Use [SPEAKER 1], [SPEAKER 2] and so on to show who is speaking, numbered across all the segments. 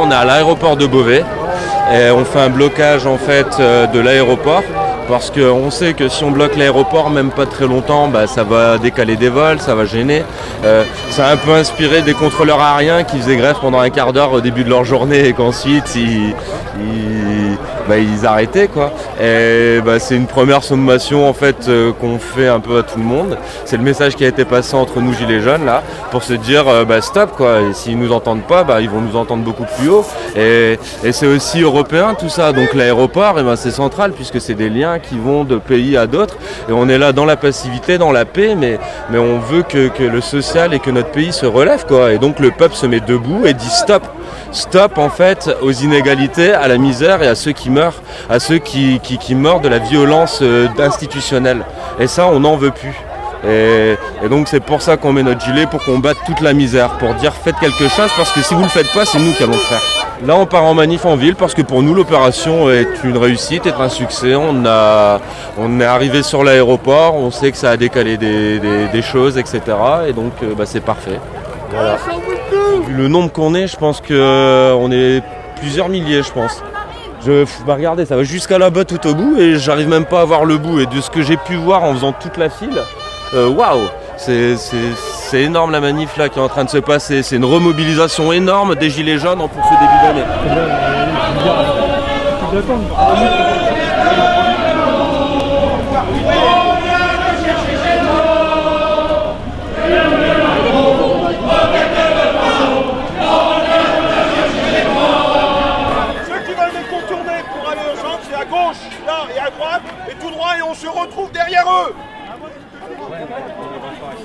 [SPEAKER 1] on est à l'aéroport de Beauvais et on fait un blocage en fait de l'aéroport. Parce qu'on sait que si on bloque l'aéroport, même pas très longtemps, ça va décaler des vols, ça va gêner. Ça a un peu inspiré des contrôleurs aériens qui faisaient grève pendant un quart d'heure au début de leur journée et qu'ensuite ils arrêtaient quoi. Et c'est une première sommation en fait qu'on fait un peu à tout le monde. C'est le message qui a été passé entre nous gilets jaunes là pour se dire stop quoi. Et s'ils nous entendent pas, ils vont nous entendre beaucoup plus haut. Et c'est aussi européen tout ça. Donc l'aéroport, c'est central puisque c'est des liens qui vont de pays à d'autres et on est là dans la passivité, dans la paix, mais on veut que le social et que notre pays se relève quoi. Et donc le peuple se met debout et dit stop en fait aux inégalités, à la misère et à ceux qui meurent, à ceux qui meurent de la violence institutionnelle. Et ça on n'en veut plus. Et donc c'est pour ça qu'on met notre gilet, pour combattre toute la misère, pour dire faites quelque chose parce que si vous ne le faites pas, c'est nous qui allons le faire. Là on part en manif en ville parce que pour nous l'opération est une réussite, est un succès. On est arrivé sur l'aéroport, on sait que ça a décalé des choses, etc. Et donc c'est parfait. Voilà. Le nombre qu'on est, je pense qu'on est plusieurs milliers je pense. Regardez, ça va jusqu'à là-bas tout au bout et j'arrive même pas à voir le bout. Et de ce que j'ai pu voir en faisant toute la file, waouh, c'est énorme la manif là qui est en train de se passer. C'est une remobilisation énorme des gilets jaunes pour ce début d'année.
[SPEAKER 2] Et tout droit et on se retrouve derrière eux.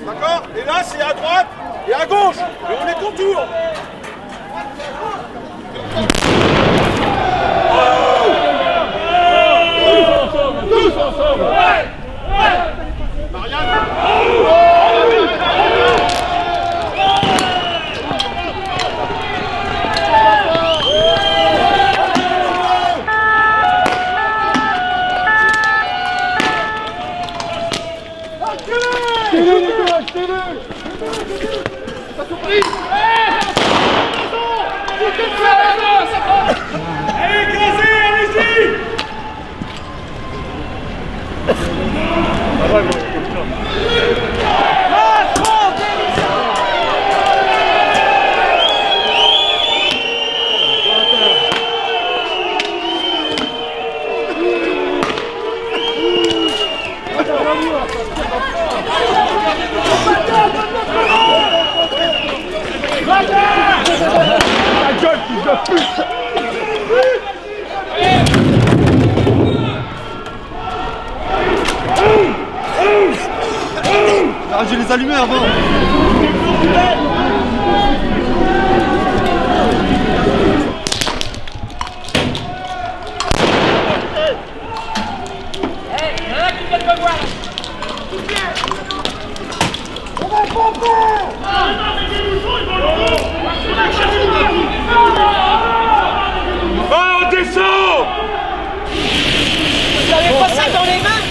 [SPEAKER 2] D'accord? Et là c'est à droite et à gauche. Et on les contourne. Tous ensemble. Marianne. Allez, écrasez, allez-y!
[SPEAKER 3] Ah, je les allumais avant.
[SPEAKER 2] On descend!
[SPEAKER 4] Vous avez pas ça dans les mains?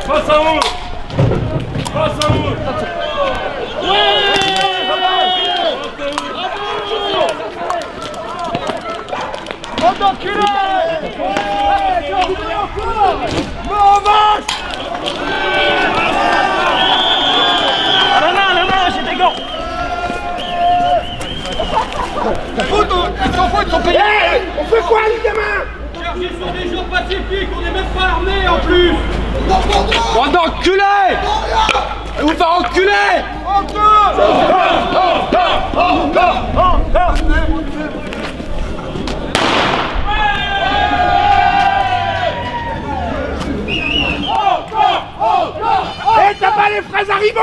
[SPEAKER 2] Face à eux! Face à eux! On fait quoi les gamins?
[SPEAKER 4] Chargés sur des gens pacifiques, on n'est même pas armés en plus!
[SPEAKER 3] Bande d'enculés! Vous faire enculer!
[SPEAKER 2] Eh, t'as pas les fraises Haribo?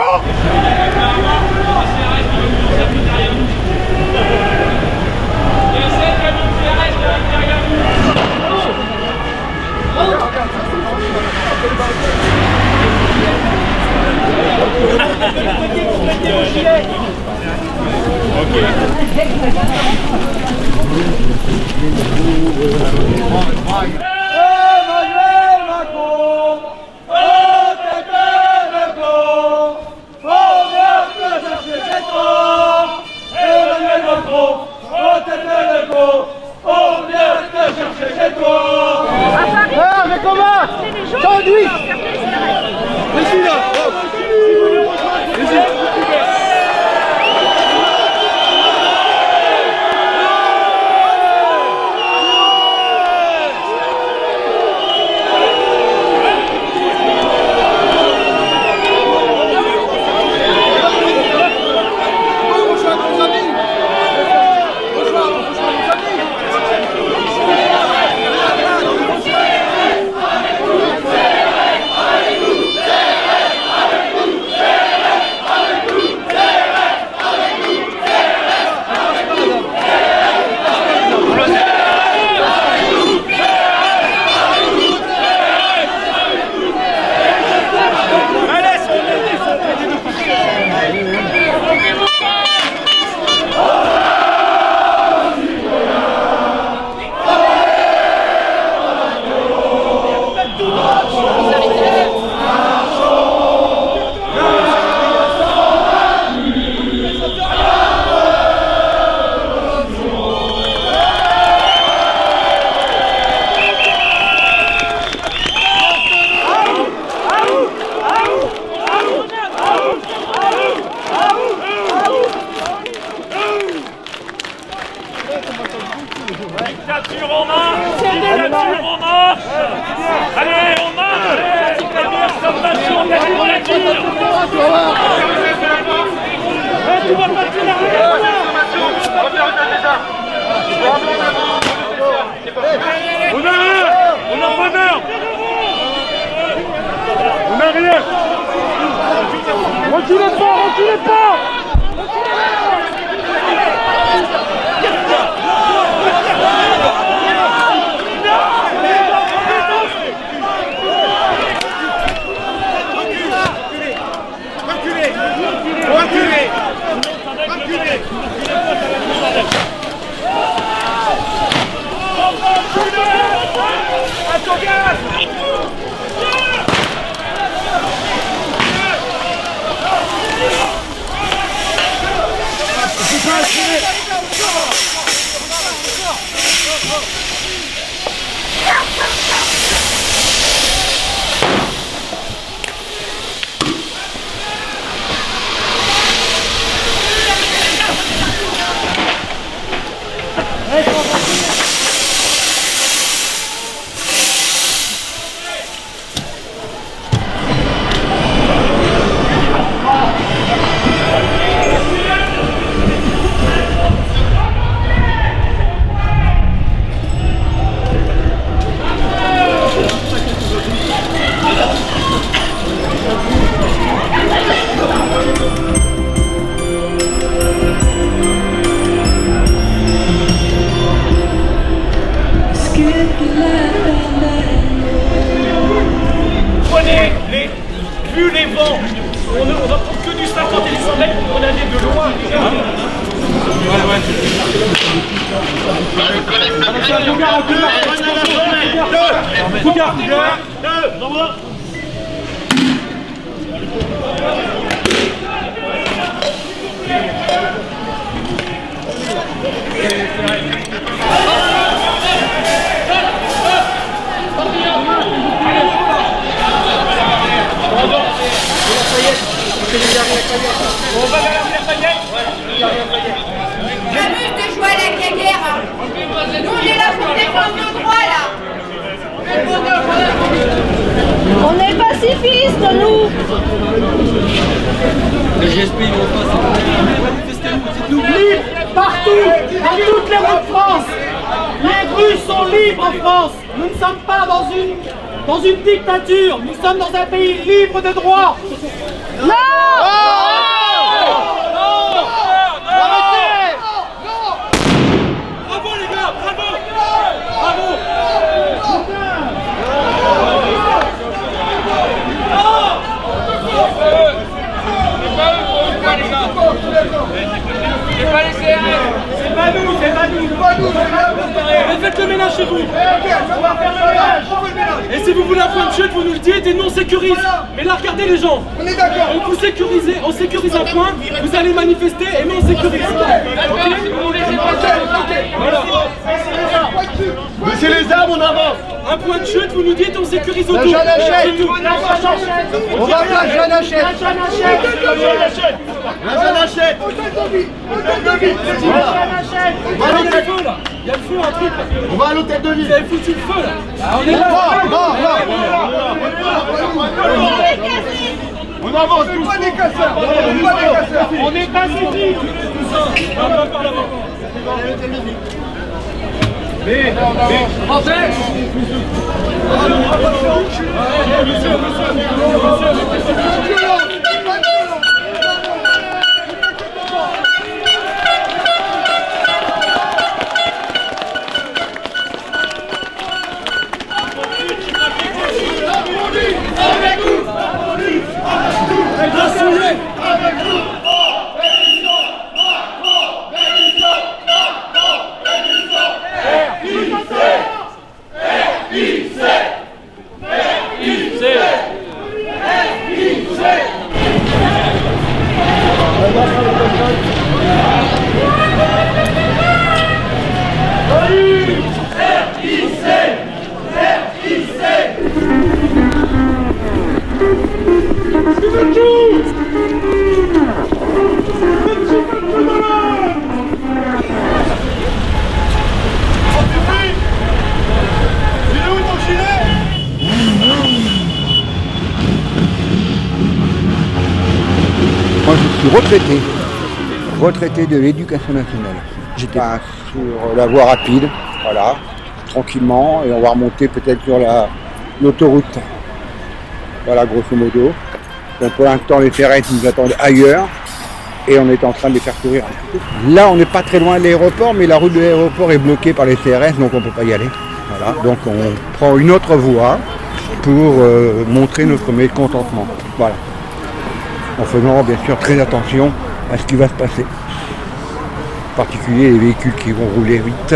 [SPEAKER 3] Hey,
[SPEAKER 4] Dictature en marche! Dictature en marche! Allez, on marche! Première sommation de la dictature! Tu vas partir l'arrière! On a rien! On n'a pas d'heure! On n'a rien! Reculez pas! Reculez pas! Vu les vents, on va prendre que du 50 et du 100 mètres pour aller de loin. On va vers la Fayette.
[SPEAKER 5] J'amuse de jouer à la guerre. Nous, on est là pour défendre nos droits, là. On est pacifistes, nous.
[SPEAKER 3] Le GSP, ils vont pas
[SPEAKER 6] Libre partout, dans toutes les rues de France. Les rues sont libres en France. Nous ne sommes pas dans une dictature. Nous sommes dans un pays libre de droit.
[SPEAKER 5] Non!
[SPEAKER 4] Bravo les gars, bravo! Bravo! C'est pas les CRS! C'est pas nous, c'est
[SPEAKER 3] Mais faites le ménage chez vous. Et si vous voulez un point de chute, vous nous le dites et nous on sécurise. Mais là, regardez les gens.
[SPEAKER 2] On est d'accord.
[SPEAKER 3] On sécurise un point, vous allez manifester et nous on sécurise. Voilà.
[SPEAKER 2] Monsieur les armes, on avance.
[SPEAKER 3] Un point de chute, vous nous dites on sécurise autour.
[SPEAKER 2] La Jeanne Hachette.
[SPEAKER 3] C'est tout.
[SPEAKER 2] On va faire la Jeanne Hachette. La Jeanne Hachette.
[SPEAKER 3] Il y a le feu là. Il y a le feu, un truc là.
[SPEAKER 2] On va à l'hôtel de ville.
[SPEAKER 3] Vous avez foutu le feu là. Ah, on est là.
[SPEAKER 2] On avance tous. On est casseurs.
[SPEAKER 6] On est pacifique.
[SPEAKER 7] Moi je suis retraité de l'éducation nationale. J'étais sur la voie rapide, voilà, tranquillement, et on va remonter peut-être sur l'autoroute. Voilà, grosso modo. Donc pour l'instant les terrestres nous attendent ailleurs et on est en train de les faire courir un petit peu. Là on n'est pas très loin de l'aéroport, mais la route de l'aéroport est bloquée par les CRS, donc on ne peut pas y aller. Voilà, donc on prend une autre voie pour montrer notre mécontentement. Voilà. En faisant bien sûr très attention à ce qui va se passer. En particulier les véhicules qui vont rouler vite,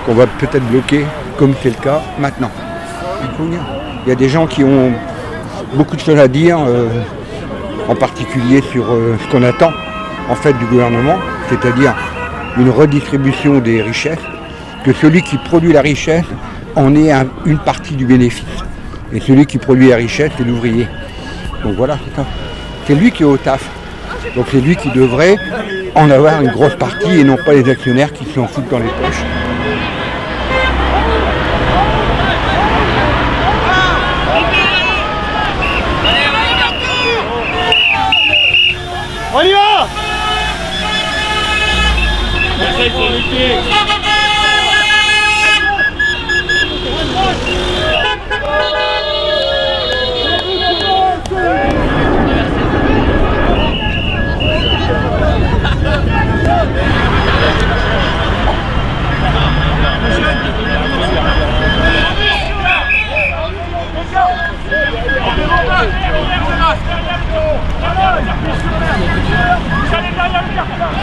[SPEAKER 7] qu'on va peut-être bloquer, comme c'est le cas maintenant. Il faut dire. Il y a des gens qui ont beaucoup de choses à dire, en particulier sur ce qu'on attend en fait du gouvernement, c'est-à-dire une redistribution des richesses, que celui qui produit la richesse en ait une partie du bénéfice. Et celui qui produit la richesse, c'est l'ouvrier. Donc voilà, c'est ça. C'est lui qui est au taf. Donc c'est lui qui devrait en avoir une grosse partie et non pas les actionnaires qui s'en foutent dans les poches.
[SPEAKER 2] On y va.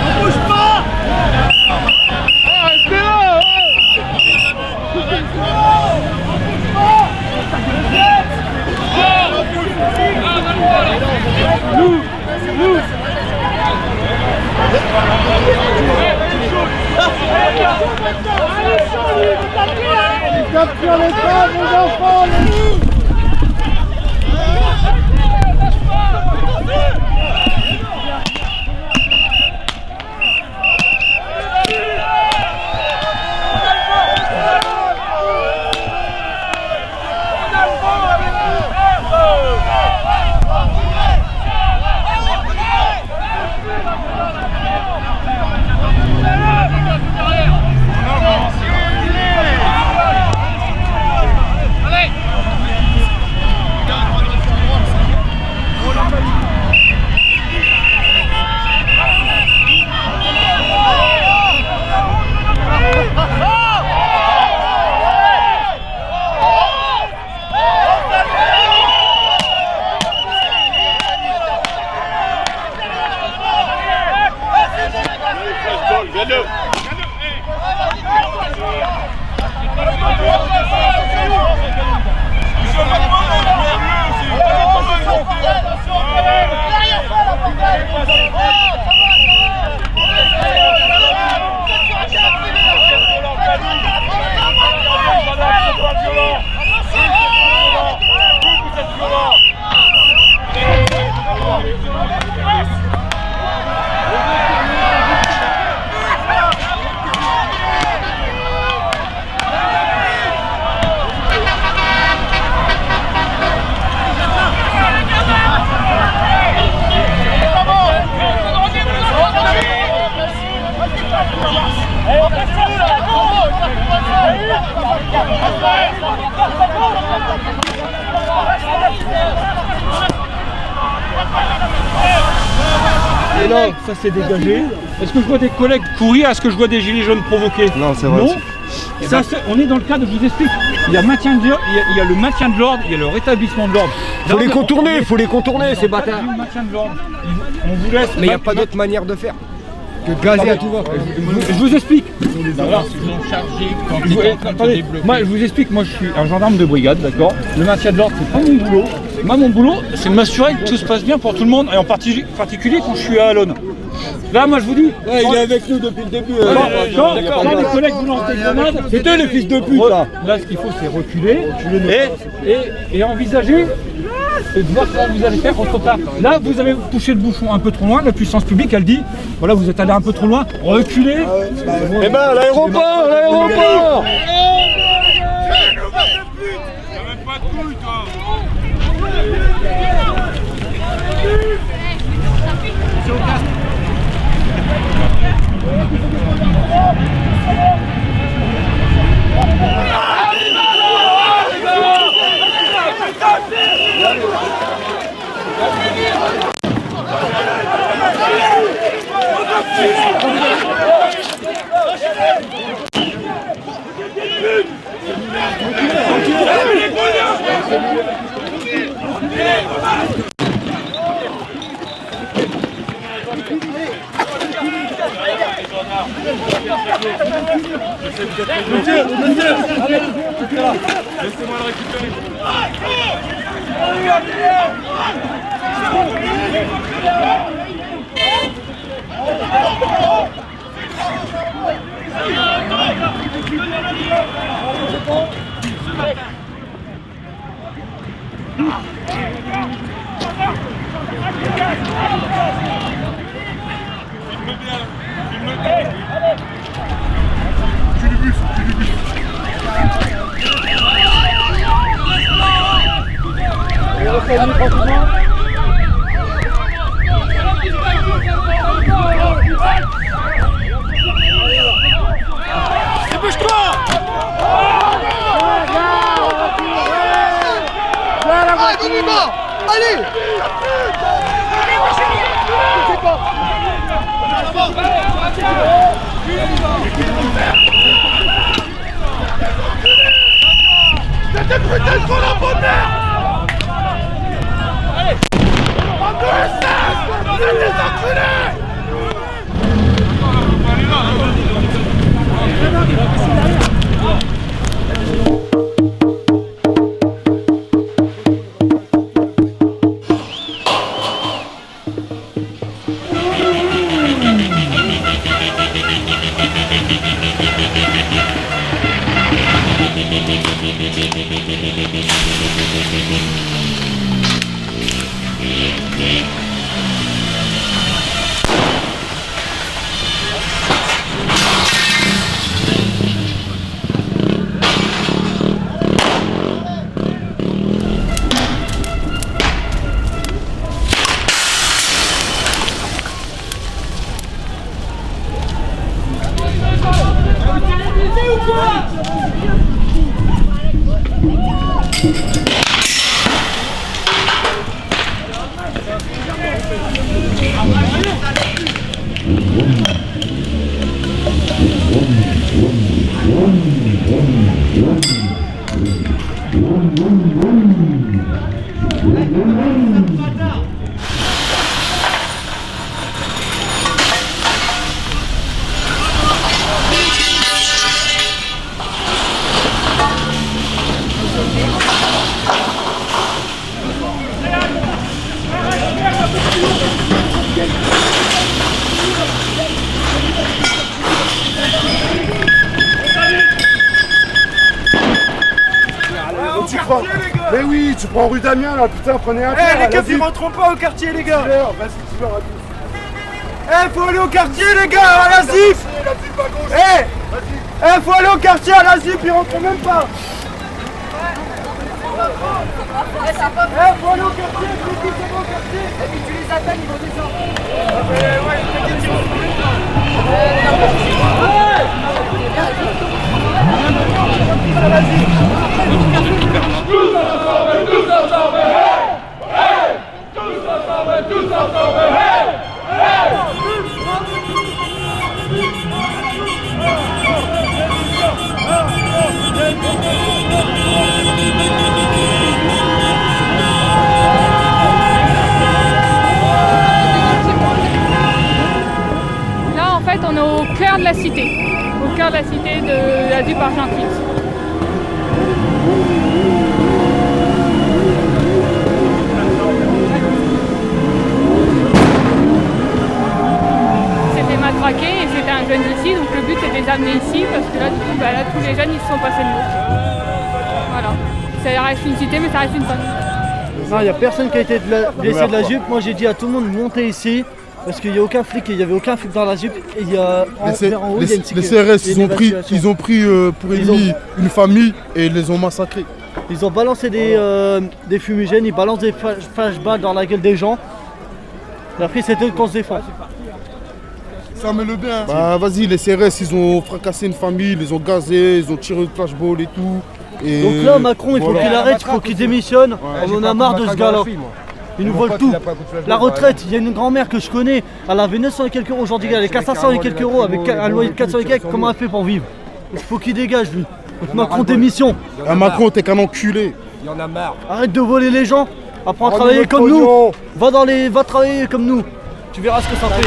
[SPEAKER 4] On bouge pas.
[SPEAKER 2] Restez là. Tape sur les tables, les enfants.
[SPEAKER 8] ça s'est dégagé. Est-ce que je vois des collègues courir? Est-ce que je vois des gilets jaunes provoqués?
[SPEAKER 9] Non, c'est vrai.
[SPEAKER 8] Non. Ça, on est dans le cadre, je vous explique. Il y a le maintien de l'ordre, il y a le rétablissement de l'ordre.
[SPEAKER 9] Faut les contourner, ces bâtards.
[SPEAKER 8] Le maintien de l'ordre. On vous laisse.
[SPEAKER 9] Mais il n'y a pas d'autre manière de faire que de gazer à tout va.
[SPEAKER 8] Je vous explique. Attendez, moi je vous explique, moi je suis un gendarme de brigade, d'accord. Le maintien de l'ordre, c'est pas mon boulot. Moi mon boulot, c'est de m'assurer que tout se passe bien pour tout le monde, et en particulier quand je suis à Alonne. Là, moi je vous dis.
[SPEAKER 9] Ouais, il est avec nous depuis le début.
[SPEAKER 8] Quand les collègues vous lancent des grenades,
[SPEAKER 9] c'était les fils de pute là.
[SPEAKER 8] Là, ce qu'il faut, c'est reculer et envisager. Et de voir comment vous allez faire contre ça. Là, vous avez poussé le bouchon un peu trop loin. La puissance publique, elle dit voilà, vous êtes allé un peu trop loin, reculez.
[SPEAKER 9] Eh ben, l'aéroport.
[SPEAKER 3] Laissez-moi le récupérer.
[SPEAKER 2] Allez! C'était putain de trop la bonne merde! Allez! On peut le vous êtes des enculés!
[SPEAKER 9] Mais oui, tu prends rue Damien là, putain, prenez un
[SPEAKER 2] Eh les keufs ils rentreront pas au quartier les gars.
[SPEAKER 9] Vas-y, tu leur as dit.
[SPEAKER 2] Eh faut aller au quartier les gars, à la ZIP. Eh faut aller au quartier à la ZIP, ils rentrent même pas. Eh faut aller au quartier, faut qu'ils soient au quartier. Et puis tu les appelles, ils vont descendre.
[SPEAKER 3] Tous ensemble, tous ensemble, hey!
[SPEAKER 10] au cœur de la cité de la ZUP argentine. C'était matraqué et c'était un jeune d'ici, donc le but c'est de les amener ici parce que là, du coup, là tous les jeunes ils se sont passés de l'eau. Voilà. Ça reste une cité mais ça reste une famille.
[SPEAKER 11] Non, il n'y a personne qui a été blessé de la ZUP. Moi j'ai dit à tout le monde de monter ici. Parce qu'il n'y a aucun flic, il n'y avait aucun flic dans la ZUP. Et il y a en haut, il y a une sécurité.
[SPEAKER 9] Les CRS, ils ont pris pour ennemi une famille et ils les ont massacrés.
[SPEAKER 11] Ils ont balancé des fumigènes, ils balancent des flashballs dans la gueule des gens. Et après c'est eux qu'on se défend.
[SPEAKER 9] Ça met le bien. Bah vas-y, les CRS, ils ont fracassé une famille, ils les ont gazés, ils ont tiré le flashball et tout. Et
[SPEAKER 11] donc là, Macron, il faut qu'il arrête, il faut qu'il démissionne. On en a marre de ce gars-là. Ils nous volent tout. La retraite, il y a une grand-mère que je connais, elle avait 900 et quelques euros aujourd'hui, elle est 400 et quelques euros avec un loyer de 400 et quelques, comment elle fait pour vivre? Il faut qu'il dégage lui. Donc Macron, démission.
[SPEAKER 9] Macron, t'es qu'un enculé.
[SPEAKER 11] Il y en a marre. Arrête de voler les gens, apprends à travailler comme nous. Va travailler comme nous. Tu verras ce que ça fait.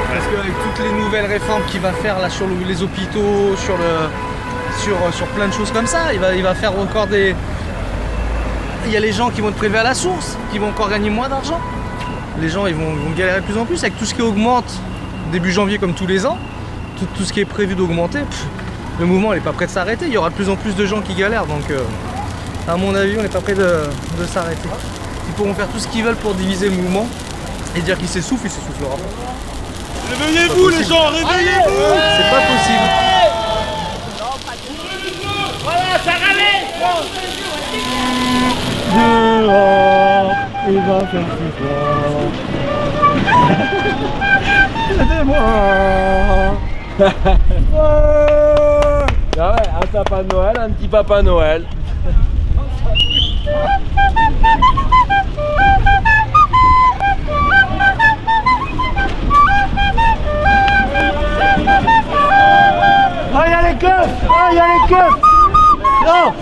[SPEAKER 12] Parce qu'avec toutes les nouvelles réformes qu'il va faire là sur les hôpitaux, sur plein de choses comme ça, il va faire encore des... Il y a les gens qui vont être prélevés à la source, qui vont encore gagner moins d'argent. Les gens ils vont galérer de plus en plus avec tout ce qui augmente début janvier comme tous les ans, tout ce qui est prévu d'augmenter. Le mouvement n'est pas prêt de s'arrêter, il y aura de plus en plus de gens qui galèrent, donc à mon avis on n'est pas prêt de s'arrêter. Ils pourront faire tout ce qu'ils veulent pour diviser le mouvement et dire qu'il s'essouffle, il s'essoufflera pas.
[SPEAKER 3] Réveillez-vous les gens, réveillez-vous.
[SPEAKER 12] C'est pas possible.
[SPEAKER 4] Voilà, ça râlait.
[SPEAKER 11] Dehors, il va faire si fort. Aidez-moi.
[SPEAKER 1] Ah ouais, un sapin de Noël, un petit papa Noël.
[SPEAKER 11] Ah, il y a les keufs! Ah, il y a les keufs! Non!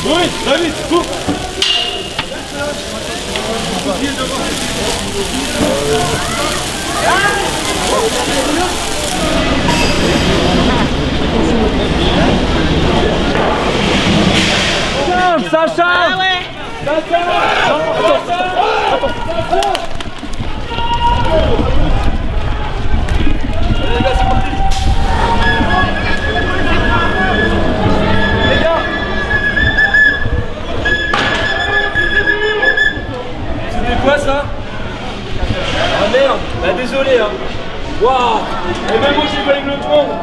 [SPEAKER 3] Oui, très vite, cours.
[SPEAKER 6] Sacha!
[SPEAKER 4] Ah ouais.
[SPEAKER 3] C'était quoi ça? Ah merde, bah désolé hein. Waouh. Et même moi j'ai failli me le prendre.